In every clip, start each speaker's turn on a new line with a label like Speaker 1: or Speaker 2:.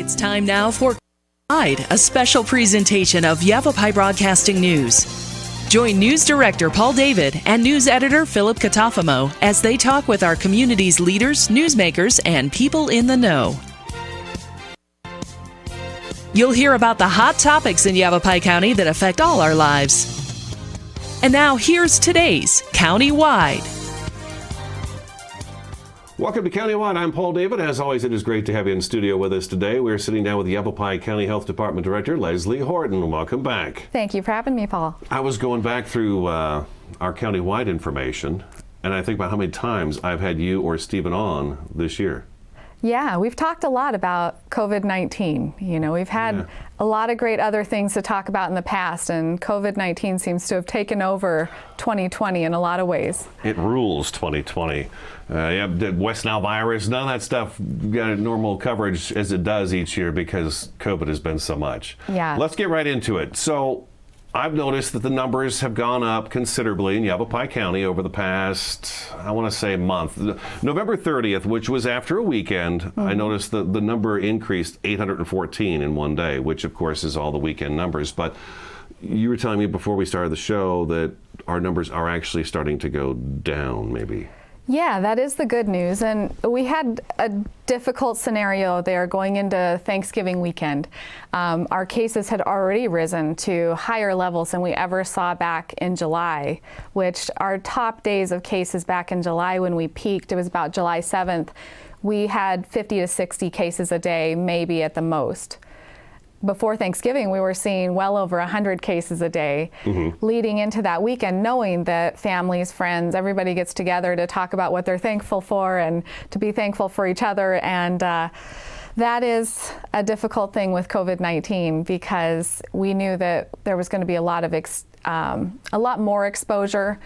Speaker 1: It's time now for a special presentation of Yavapai Broadcasting News. Join News Director Paul David and News Editor Philip Catafamo as they talk with our community's leaders, newsmakers, and people in the know. You'll hear about the hot topics in Yavapai County that affect all our lives. And now here's today's Countywide.
Speaker 2: Welcome to Countywide. I'm Paul David. As always, it is great to have you in studio with us today. We're sitting down with the Yavapai County Health Department Director, Leslie Horton. Welcome back.
Speaker 3: Thank you for having me, Paul.
Speaker 2: I was going back through our Countywide information, and I think about how many times I've had you or Stephen on this year.
Speaker 3: Yeah, we've talked a lot about COVID-19. You know, we've had a lot of great other things to talk about in the past, and COVID-19 seems to have taken over 2020 in a lot of ways.
Speaker 2: It rules 2020. The West Nile virus, none of that stuff got a normal coverage as it does each year because COVID has been so much.
Speaker 3: Yeah.
Speaker 2: Let's get right into it. So I've noticed that the numbers have gone up considerably in Yavapai County over the past, I want to say, month. November 30th, which was after a weekend, I noticed the number increased 814 in one day, which of course is all the weekend numbers. But you were telling me before we started the show that our numbers are actually starting to go down, maybe.
Speaker 3: Yeah, that is the good news. And we had a difficult scenario there going into Thanksgiving weekend. Our cases had already risen to higher levels than we ever saw back in July, which our top days of cases back in July when we peaked, it was about July 7th, we had 50 to 60 cases a day, maybe at the most. Before Thanksgiving, we were seeing well over 100 cases a day leading into that weekend, knowing that families, friends, everybody gets together to talk about what they're thankful for and to be thankful for each other. And that is a difficult thing with COVID-19 because we knew that there was going to be a lot more exposure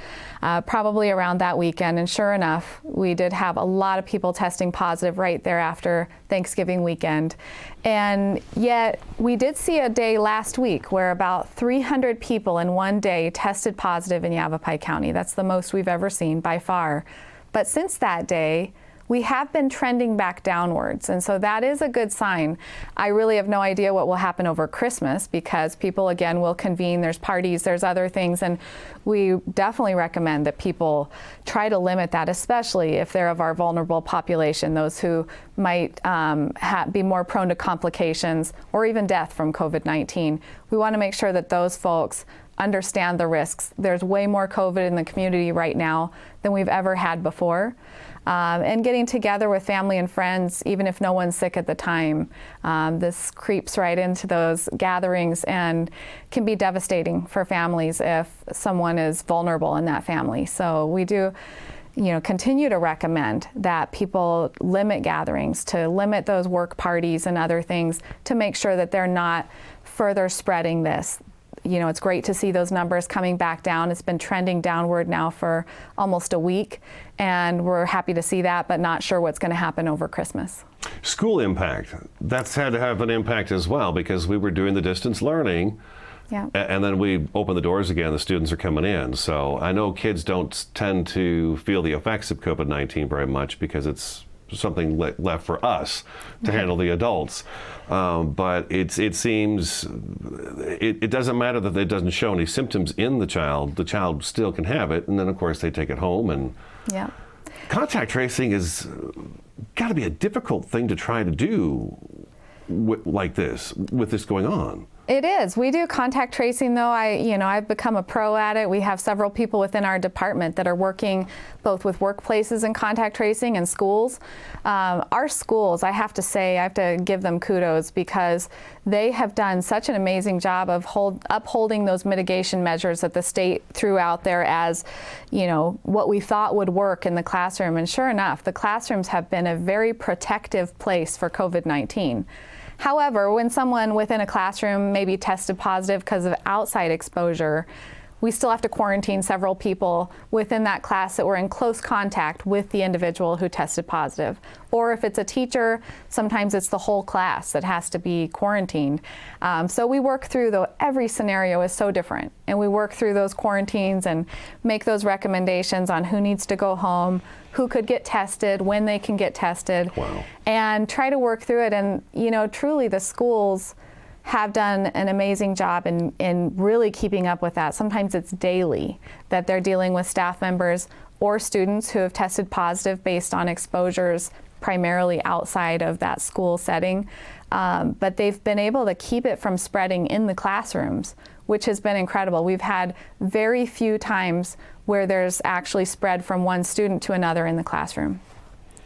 Speaker 3: probably around that weekend. And sure enough, we did have a lot of people testing positive right there after Thanksgiving weekend. And yet we did see a day last week where about 300 people in one day tested positive in Yavapai County. That's the most we've ever seen by far. But since that day, we have been trending back downwards, and so that is a good sign. I really have no idea what will happen over Christmas because people, again, will convene. There's parties, there's other things, and we definitely recommend that people try to limit that, especially if they're of our vulnerable population, those who might be more prone to complications or even death from COVID-19. We want to make sure that those folks understand the risks. There's way more COVID in the community right now than we've ever had before. And getting together with family and friends, even if no one's sick at the time, this creeps right into those gatherings and can be devastating for families if someone is vulnerable in that family. So we do, continue to recommend that people limit gatherings, to limit those work parties and other things to make sure that they're not further spreading this. It's great to see those numbers coming back down. It's been trending downward now for almost a week, and we're happy to see that, but not sure what's going to happen over Christmas.
Speaker 2: School impact. That's had to have an impact as well because we were doing the distance learning, and then we open the doors again, the students are coming in. So I know kids don't tend to feel the effects of COVID-19 very much because it's something left for us to handle the adults. But it seems it doesn't matter that it doesn't show any symptoms in the child still can have it, and then of course they take it home. And contact tracing is got to be a difficult thing to try to do with this going on.
Speaker 3: It is. We do contact tracing, though. I've become a pro at it. We have several people within our department that are working both with workplaces and contact tracing and schools. Our schools, I have to give them kudos because they have done such an amazing job of upholding those mitigation measures that the state threw out there as, what we thought would work in the classroom. And sure enough, the classrooms have been a very protective place for COVID-19. However, when someone within a classroom maybe tested positive because of outside exposure, we still have to quarantine several people within that class that were in close contact with the individual who tested positive. Or if it's a teacher, sometimes it's the whole class that has to be quarantined. So we work through, though every scenario is so different, and we work through those quarantines and make those recommendations on who needs to go home, who could get tested, when they can get tested, and try to work through it. And truly the schools have done an amazing job in really keeping up with that. Sometimes it's daily that they're dealing with staff members or students who have tested positive based on exposures primarily outside of that school setting. But they've been able to keep it from spreading in the classrooms, which has been incredible. We've had very few times where there's actually spread from one student to another in the classroom.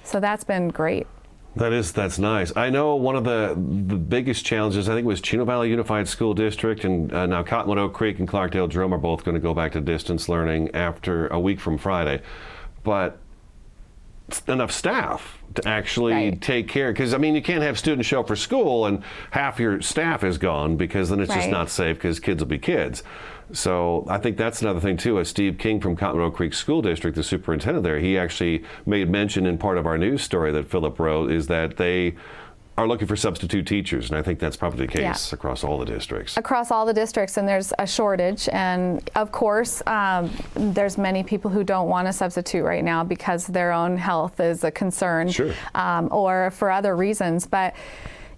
Speaker 3: So that's been great.
Speaker 2: That's nice. I know one of the biggest challenges, I think, was Chino Valley Unified School District, and now Cottonwood, Oak Creek, and Clarkdale Jerome are both going to go back to distance learning after a week from Friday. But enough staff to actually take care, because you can't have students show up for school and half your staff is gone, because then it's just not safe, because kids will be kids. So I think that's another thing too. Steve King from Cottonwood Oak Creek School District, the superintendent there, he actually made mention in part of our news story that Philip wrote, is that they are looking for substitute teachers, and I think that's probably the case across all the districts. Across all the districts, and there's a shortage, and of course there's many people who don't want to substitute right now because their own health is a concern, or for other reasons. But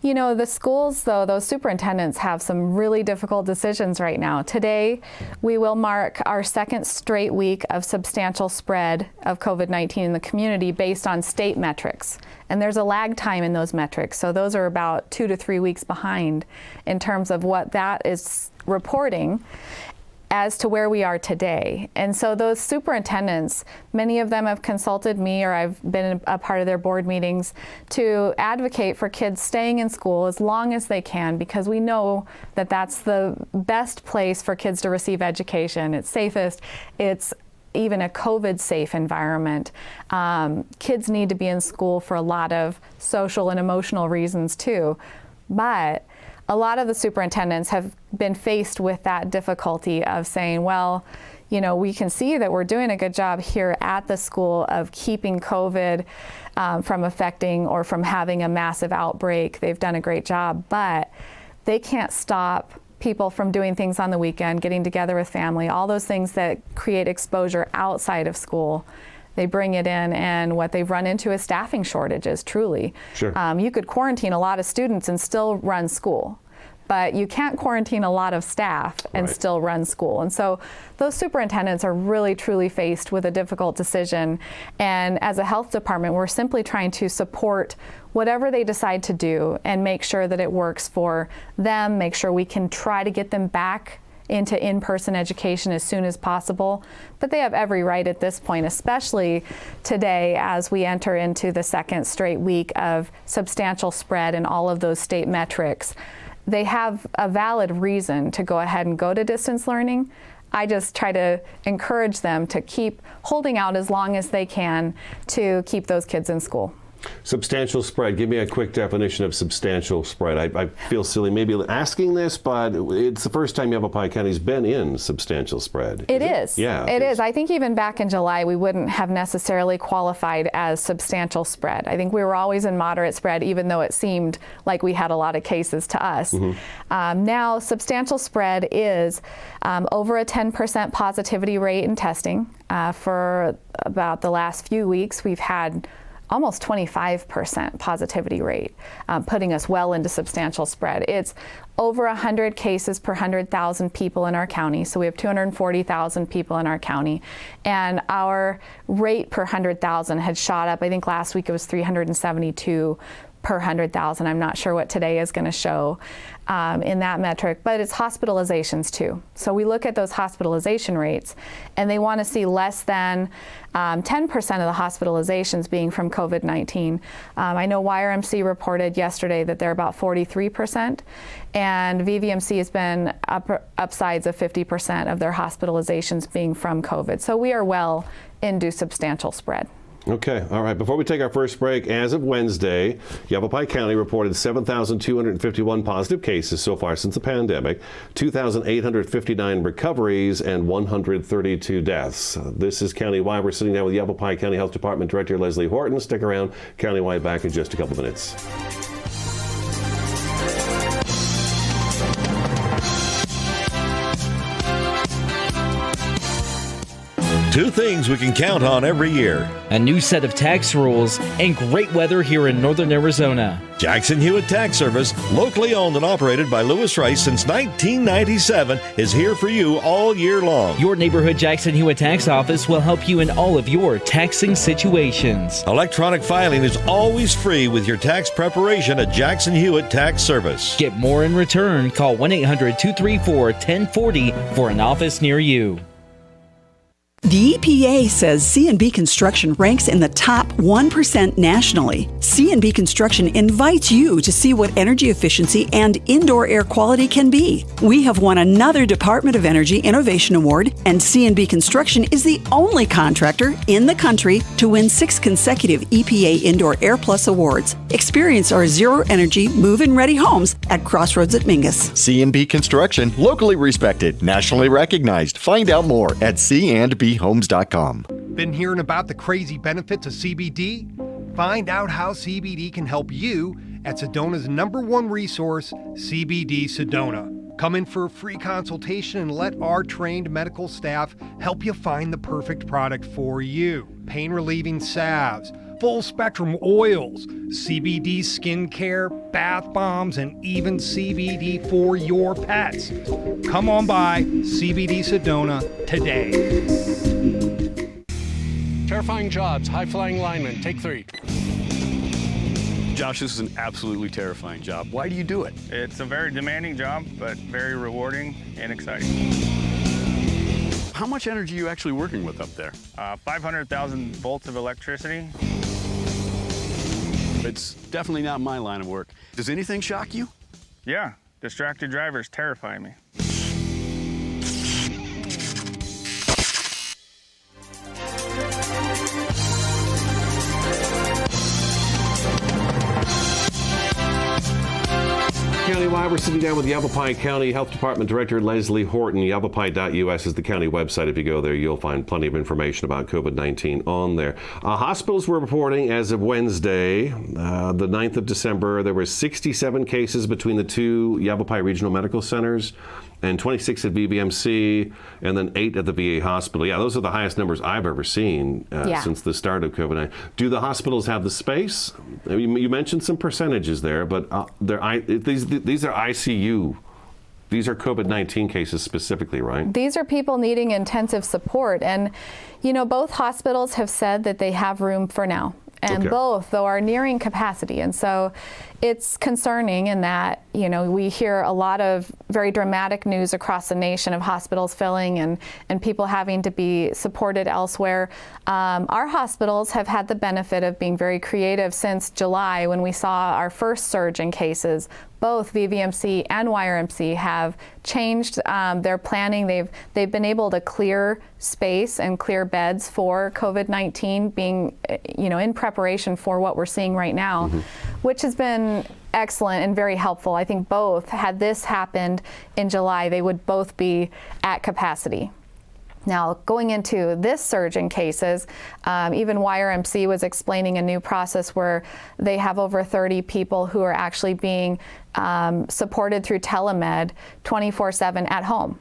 Speaker 2: the schools, though, those superintendents have some really difficult decisions right now. Today, we will mark our second straight week of substantial spread of COVID-19 in the community based on state metrics. And there's a lag time in those metrics. So those are about 2 to 3 weeks behind in terms of what that is reporting as to where we are today. And so those superintendents, many of them have consulted me, or I've been a part of their board meetings, to advocate for kids staying in school as long as they can, because we know that that's the best place for kids to receive education. It's safest. It's even a COVID-safe environment. Kids need to be in school for a lot of social and emotional reasons too. But a lot of the superintendents have been faced with that difficulty of saying, well, we can see that we're doing a good job here at the school of keeping COVID from affecting or from having a massive outbreak. They've done a great job, but they can't stop people from doing things on the weekend, getting together with family, all those things that create exposure outside of school. They bring it in, and what they've run into is staffing shortages, truly. You could quarantine a lot of students and still run school, but you can't quarantine a lot of staff and still run school. And so those superintendents are really, truly faced with a difficult decision. And as a health department, we're simply trying to support whatever they decide to do and make sure that it works for them, make sure we can try to get them back into in-person education as soon as possible. But they have every right at this point, especially today as we enter into the second straight week of substantial spread in all of those state metrics. They have a valid reason to go ahead and go to distance learning. I just try to encourage them to keep holding out as long as they can to keep those kids in school. Substantial spread. Give me a quick definition of substantial spread. I feel silly maybe asking this, but it's the first time Yavapai County's been in substantial spread. It is. Yeah. It is. I think even back in July, we wouldn't have necessarily qualified as substantial spread. I think we were always in moderate spread, even though it seemed like we had a lot of cases to us. Now, substantial spread is over a 10% positivity rate in testing. For about the last few weeks, we've had almost 25% positivity rate, putting us well into substantial spread. It's over 100 cases per 100,000 people in our county. So we have 240,000 people in our county. And our rate per 100,000 had shot up. I think last week it was 372 per 100,000. I'm not sure what today is going to show in that metric, but it's hospitalizations too. So we look at those hospitalization rates, and they want to see less than 10% of the hospitalizations being from COVID-19. I know YRMC reported yesterday that they're about 43%, and VVMC has been upsides of 50% of their hospitalizations being from COVID. So we are well into substantial spread. Okay, all right. Before we take our first break, as of Wednesday, Yavapai County reported 7,251 positive cases so far since the pandemic, 2,859 recoveries, and 132 deaths. This is Countywide. We're sitting down with Yavapai County Health Department Director Leslie Horton. Stick around. Countywide back in just a couple minutes.
Speaker 4: Two things we can count on every year:
Speaker 5: a new set of tax rules and great weather here in northern Arizona.
Speaker 4: Jackson Hewitt Tax Service, locally owned and operated by Lewis Rice since 1997, is here for you all year long.
Speaker 5: Your neighborhood Jackson Hewitt Tax Office will help you in all of your taxing situations.
Speaker 4: Electronic filing is always free with your tax preparation at Jackson Hewitt Tax Service.
Speaker 5: Get more in return. Call 1-800-234-1040 for an office near you.
Speaker 6: The EPA says C&B Construction ranks in the top 1% nationally. C&B Construction invites you to see what energy efficiency and indoor air quality can be. We have won another Department of Energy Innovation Award, and C&B Construction is the only contractor in the country to win 6 consecutive EPA Indoor Air Plus awards. Experience our zero-energy, move-in ready homes at Crossroads at Mingus.
Speaker 7: C&B Construction, locally respected, nationally recognized. Find out more at candbhomes.com.
Speaker 8: Been hearing about the crazy benefits of CBD? Find out how CBD can help you at SEDONA's #1 resource, CBD Sedona. Come in for a free consultation and let our trained medical staff help you find the perfect product for you. Pain relieving salves, full spectrum oils, CBD skincare, bath bombs, and even CBD for your pets. Come on by CBD Sedona today.
Speaker 9: Terrifying jobs, high-flying linemen, take 3.
Speaker 10: Josh, this is an absolutely terrifying job. Why do you do it?
Speaker 11: It's a very demanding job, but very rewarding and exciting.
Speaker 10: How much energy are you actually working with up there?
Speaker 11: 500,000 volts of electricity.
Speaker 10: It's definitely not my line of work. Does anything shock you?
Speaker 11: Yeah, distracted drivers terrify me.
Speaker 2: Countywide, we're sitting down with Yavapai County Health Department Director Leslie Horton. Yavapai.us is the county website. If you go there, you'll find plenty of information about COVID-19 on there. Hospitals were reporting as of Wednesday, the 9th of December, there were 67 cases between the 2 Yavapai Regional Medical Centers and 26 at VVMC, and then 8 at the VA hospital. Yeah, those are the highest numbers I've ever seen since the start of COVID-19. Do the hospitals have the space? I mean, you mentioned some percentages there, but these are ICU. These are COVID-19 cases specifically, right?
Speaker 3: These are people needing intensive support. And, you know, both hospitals have said that they have room for now. And both, though, are nearing capacity. And so it's concerning in that, you know, we hear a lot of very dramatic news across the nation of hospitals filling and people having to be supported elsewhere. Our hospitals have had the benefit of being very creative since July when we saw our first surge in cases. Both VVMC and YRMC have changed their planning. They've been able to clear space and clear beds for COVID-19, being, you know, in preparation for what we're seeing right now, which has been excellent and very helpful. I think both, had this happened in July, they would both be at capacity. Now, going into this surge in cases, even YRMC was explaining a new process where they have over 30 people who are actually being supported through telemed 24/7 at home.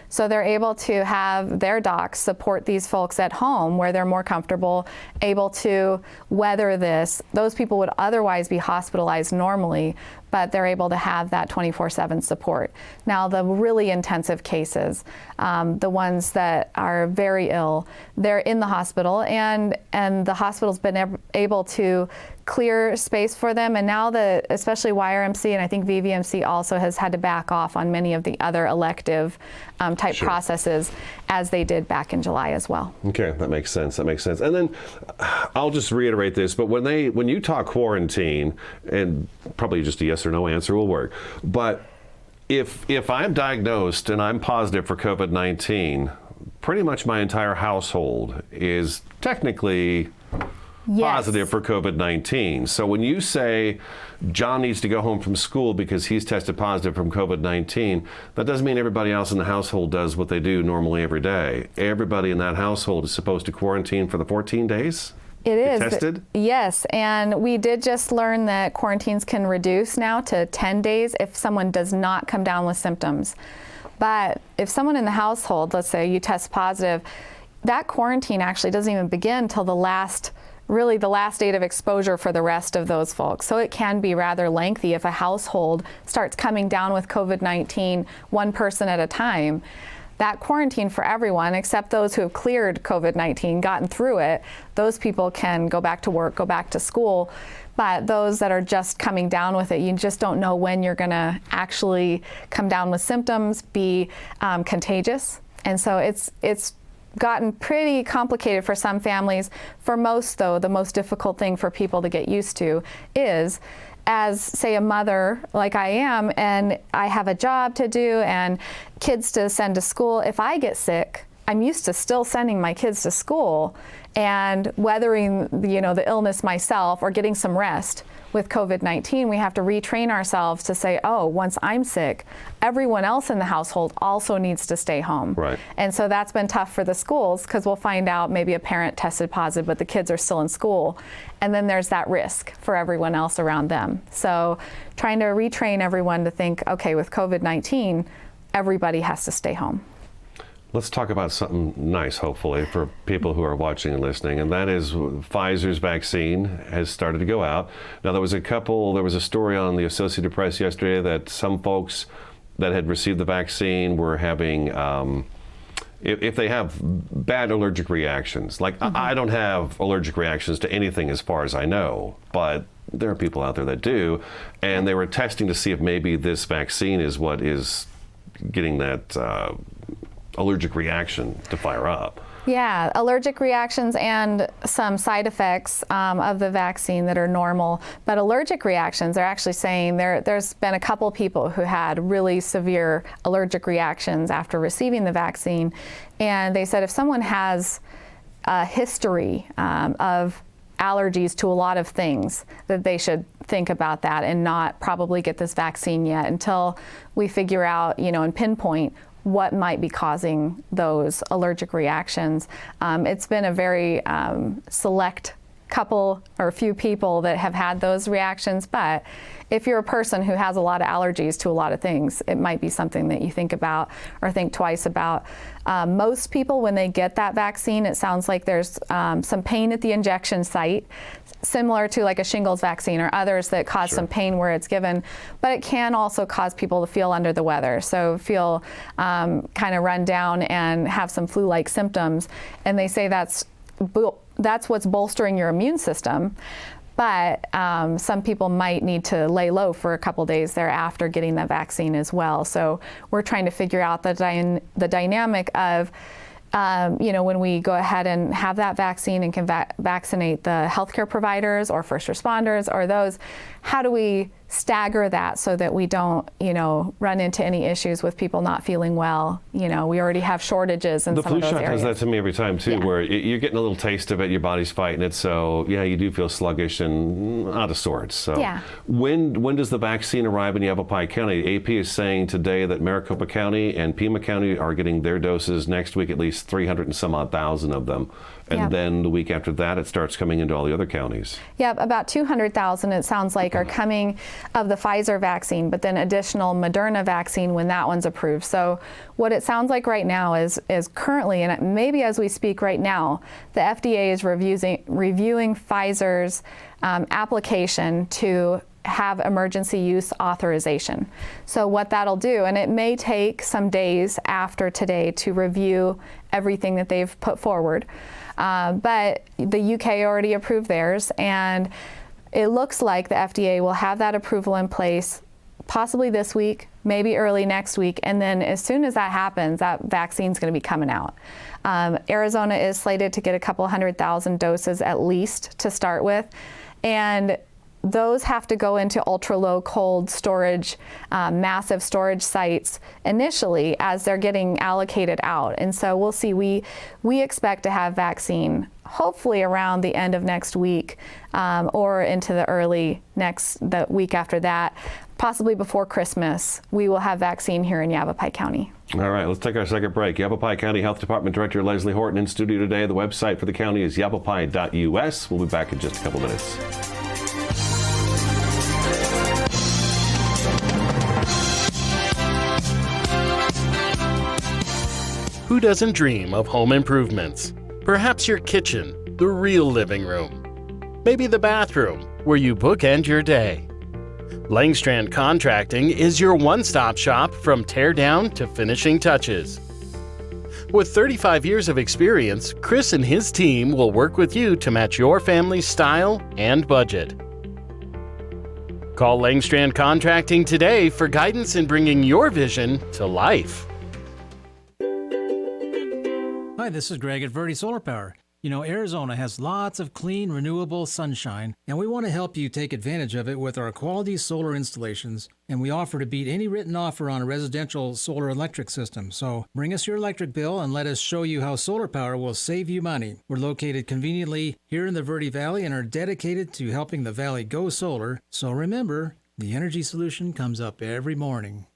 Speaker 3: So they're able to have their docs support these folks at home where they're more comfortable, able to weather this. Those people would otherwise be hospitalized normally, but they're able to have that 24/7 support. Now, the really intensive cases, the ones that are very ill, they're in the hospital, and the hospital's been able to clear space for them. And now especially YRMC, and I think VVMC also has had to back off on many of the other elective type processes as they did back in July as well.
Speaker 2: Okay, that makes sense. And then I'll just reiterate this, but when you talk quarantine, and probably just a yes or no answer will work, but if I'm diagnosed and I'm positive for COVID-19, pretty much my entire household is technically positive for COVID-19. So when you say John needs to go home from school because he's tested positive from COVID-19, that doesn't mean everybody else in the household does what they do normally every day. Everybody in that household is supposed to quarantine for the 14 days?
Speaker 3: It is.
Speaker 2: Tested?
Speaker 3: Yes, and we did just learn that quarantines can reduce now to 10 days if someone does not come down with symptoms. But if someone in the household, let's say you test positive, that quarantine actually doesn't even begin till the last date of exposure for the rest of those folks. So it can be rather lengthy if a household starts coming down with COVID-19 one person at a time. That quarantine for everyone, except those who have cleared COVID-19, gotten through it, those people can go back to work, go back to school. But those that are just coming down with it, you just don't know when you're going to actually come down with symptoms, be contagious. And so it's gotten pretty complicated for some families. For most, though, the most difficult thing for people to get used to is, as, say, a mother like I am, and I have a job to do and kids to send to school. If I get sick, I'm used to still sending my kids to school and weathering the illness myself or getting some rest. With COVID-19, we have to retrain ourselves to say, oh, once I'm sick, everyone else in the household also needs to stay home.
Speaker 2: Right.
Speaker 3: And so that's been tough for the schools because we'll find out maybe a parent tested positive, but the kids are still in school. And then there's that risk for everyone else around them. So trying to retrain everyone to think, okay, with COVID-19, everybody has to stay home.
Speaker 2: Let's talk about something nice, hopefully, for people who are watching and listening, and that is Pfizer's vaccine has started to go out. Now, there was a story on the Associated Press yesterday that some folks that had received the vaccine were having, if they have bad allergic reactions, like I don't have allergic reactions to anything as far as I know, but there are people out there that do, and they were testing to see if maybe this vaccine is what is getting that allergic reaction to fire up.
Speaker 3: Yeah, allergic reactions and some side effects of the vaccine that are normal. But allergic reactions, they're actually saying there's been a couple people who had really severe allergic reactions after receiving the vaccine. And they said if someone has a history of allergies to a lot of things, that they should think about that and not probably get this vaccine yet until we figure out, and pinpoint what might be causing those allergic reactions. It's been a very select couple or a few people that have had those reactions, but if you're a person who has a lot of allergies to a lot of things, it might be something that you think about or think twice about. Most people, when they get that vaccine, it sounds like there's some pain at the injection site, similar to like a shingles vaccine or others that cause some pain where it's given, but it can also cause people to feel under the weather, so feel kind of run down and have some flu-like symptoms. And they say that's what's bolstering your immune system. But some people might need to lay low for a couple days thereafter getting the vaccine as well. So we're trying to figure out the dynamic of, when we go ahead and have that vaccine and can vaccinate the healthcare providers or first responders or those, how do we stagger that so that we don't, run into any issues with people not feeling well? We already have shortages in some of those areas.
Speaker 2: The flu shot does that to me every time too, where you're getting a little taste of it, your body's fighting it, so yeah, you do feel sluggish and out of sorts. So when does the vaccine arrive in Yavapai County? AP is saying today that Maricopa County and Pima County are getting their doses next week, at least 300 and some odd thousand of them. And then the week after that, it starts coming into all the other counties. Yeah,
Speaker 3: about 200,000, it sounds like, are coming of the Pfizer vaccine, but then additional Moderna vaccine when that one's approved. So what it sounds like right now is currently, and maybe as we speak right now, the FDA is reviewing Pfizer's application to have emergency use authorization. So what that'll do, and it may take some days after today to review everything that they've put forward, but the UK already approved theirs, and it looks like the FDA will have that approval in place possibly this week, maybe early next week, and then as soon as that happens, that vaccine's going to be coming out. Arizona is slated to get a couple 100,000 doses at least to start with, and those have to go into ultra low cold storage, massive storage sites initially as they're getting allocated out. And so we'll see, we expect to have vaccine hopefully around the end of next week, or into the week after that, possibly before Christmas. We will have vaccine here in Yavapai County.
Speaker 2: All right, let's take our second break. Yavapai County Health Department Director Leslie Horton in studio today. The website for the county is yavapai.us. We'll be back in just a couple minutes.
Speaker 12: Who doesn't dream of home improvements? Perhaps your kitchen, the real living room. Maybe the bathroom, where you bookend your day. Langstrand Contracting is your one-stop shop from tear down to finishing touches. With 35 years of experience, Chris and his team will work with you to match your family's style and budget. Call Langstrand Contracting today for guidance in bringing your vision to life.
Speaker 13: Hi, this is Greg at Verde Solar Power. You know, Arizona has lots of clean, renewable sunshine, and we want to help you take advantage of it with our quality solar installations, and we offer to beat any written offer on a residential solar electric system. So bring us your electric bill and let us show you how solar power will save you money. We're located conveniently here in the Verde Valley and are dedicated to helping the valley go solar. So remember, the energy solution comes up every morning.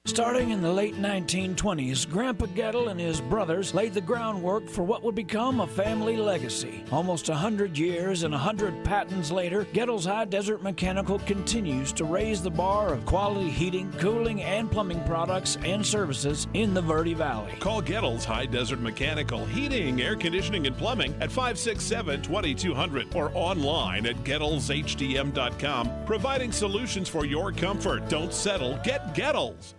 Speaker 14: Starting in the late 1920s, Grandpa Gettle and his brothers laid the groundwork for what would become a family legacy. Almost 100 years and 100 patents later, Gettle's High Desert Mechanical continues to raise the bar of quality heating, cooling, and plumbing products and services in the Verde Valley.
Speaker 15: Call Gettle's High Desert Mechanical Heating, Air Conditioning, and Plumbing at 567-2200 or online at GettlesHDM.com, providing solutions for your comfort. Don't settle. Get Gettles.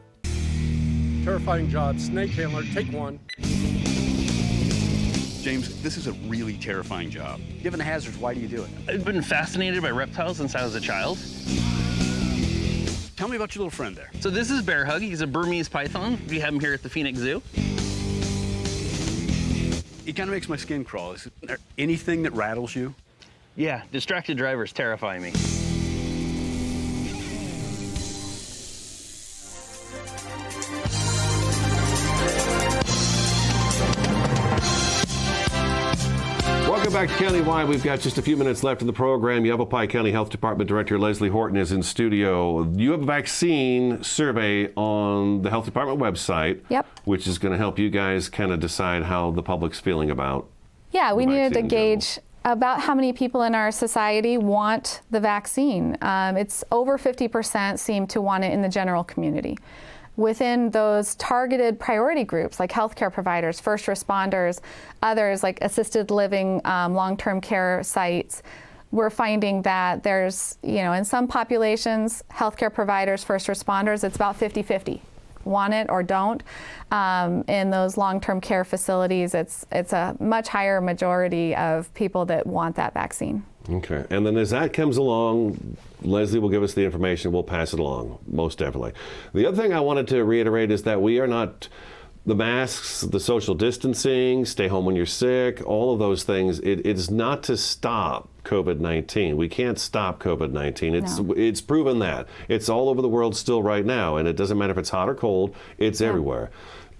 Speaker 9: Terrifying job. Snake handler, take one.
Speaker 10: James, this is a really terrifying job. Given the hazards, why do you do it?
Speaker 16: I've been fascinated by reptiles since I was a child.
Speaker 10: Tell me about your little friend there.
Speaker 16: So this is Bear Hug. He's a Burmese python. We have him here at the Phoenix Zoo.
Speaker 10: It kind of makes my skin crawl. Is there anything that rattles you?
Speaker 16: Yeah, distracted drivers terrify me.
Speaker 2: Welcome back to Countywide. We've got just a few minutes left in the program. Yavapai County Health Department Director Leslie Horton is in studio. You have a vaccine survey on the Health Department website, which is going to help you guys kind of decide how the public's feeling about.
Speaker 3: Yeah, we needed to gauge about how many people in our society want the vaccine. It's over 50% seem to want it in the general community. Within those targeted priority groups like healthcare providers, first responders, others like assisted living, long-term care sites, we're finding that there's, in some populations, healthcare providers, first responders, it's about 50-50. Want it or don't. In those long-term care facilities, it's a much higher majority of people that want that vaccine.
Speaker 2: Okay, and then as that comes along, Leslie will give us the information. We'll pass it along, most definitely. The other thing I wanted to reiterate is that we are not, the masks, the social distancing, stay home when you're sick, all of those things, it is not to stop COVID-19. We can't stop COVID-19. It's proven that. It's all over the world still right now, and it doesn't matter if it's hot or cold, it's everywhere.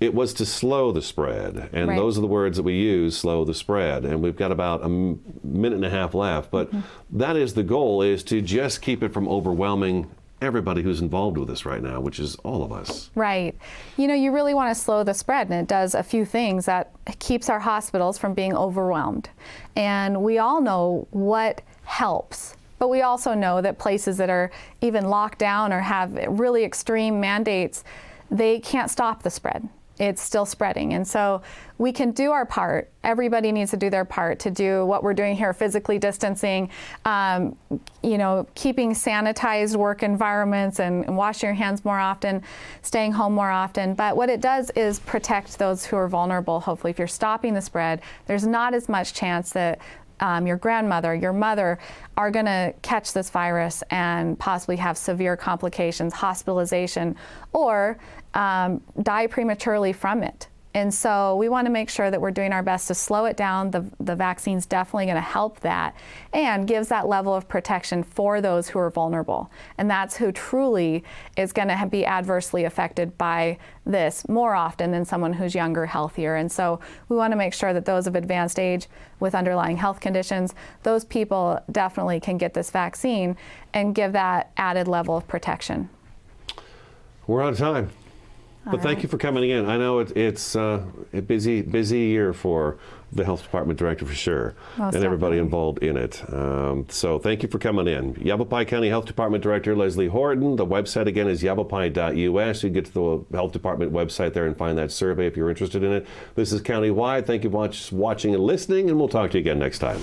Speaker 2: It was to slow the spread, and those are the words that we use, slow the spread. And we've got about a minute and a half left, but that is the goal, is to just keep it from overwhelming everybody who's involved with this right now, which is all of us.
Speaker 3: Right. You really want to slow the spread, and it does a few things that keeps our hospitals from being overwhelmed. And we all know what helps. But we also know that places that are even locked down or have really extreme mandates, they can't stop the spread. It's still spreading. And so we can do our part. Everybody needs to do their part to do what we're doing here, physically distancing, keeping sanitized work environments and washing your hands more often, staying home more often. But what it does is protect those who are vulnerable. Hopefully, if you're stopping the spread, there's not as much chance that your grandmother, your mother are going to catch this virus and possibly have severe complications, hospitalization, or die prematurely from it. And so we want to make sure that we're doing our best to slow it down. The vaccine's definitely going to help that and gives that level of protection for those who are vulnerable. And that's who truly is going to be adversely affected by this more often than someone who's younger, healthier. And so we want to make sure that those of advanced age with underlying health conditions, those people definitely can get this vaccine and give that added level of protection.
Speaker 2: We're out of time. But thank you for coming in. I know it's a busy year for the health department director for sure, and everybody involved in it. So thank you for coming in. Yavapai County Health Department Director Leslie Horton. The website again is yavapai.us. You can get to the health department website there and find that survey if you're interested in it. This is Countywide. Thank you for watching and listening, and we'll talk to you again next time.